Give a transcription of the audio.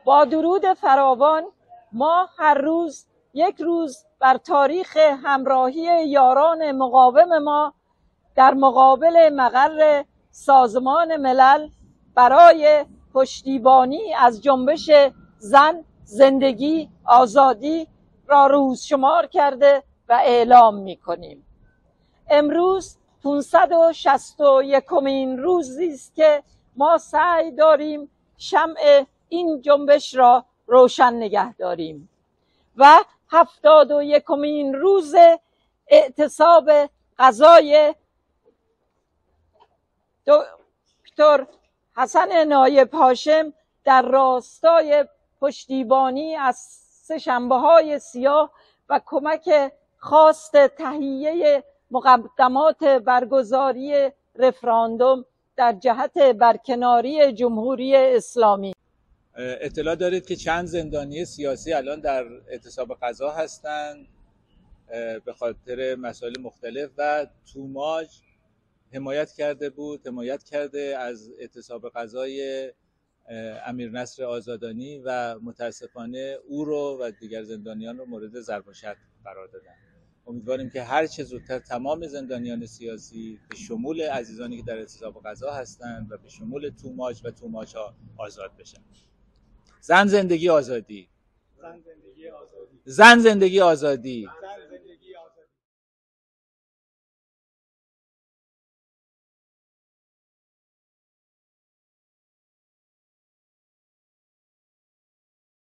با درود فراوان ما هر روز یک روز بر تاریخ همراهی یاران مقاوم ما در مقابل مقر سازمان ملل برای پشتیبانی از جنبش زن، زندگی، آزادی را روز شمار کرده و اعلام می کنیم. امروز 561مین روزی است که ما سعی داریم شمع این جنبش را روشن نگه داریم و 71مین روز اعتصاب غذای دکتر حسن نایب هاشم در راستای پشتیبانی از سه‌شنبه‌های سیاه و کمک خواست تهیه مقدمات برگزاری رفراندوم در جهت برکناری جمهوری اسلامی. اطلاع دارید که چند زندانی سیاسی الان در اعتصاب غذا هستند به خاطر مسائل مختلف و توماج حمایت کرده از اعتصاب غذای امیر نصر آزادانی و متاسفانه او رو و دیگر زندانیان رو مورد ضرب و شتم قرار دادن. امیدواریم که هر چه زودتر تمام زندانیان سیاسی به شمول عزیزانی که در اعتصاب غذا هستند و به شمول توماج و توماج‌ها آزاد بشن. زن زندگی آزادی. زن زندگی آزادی.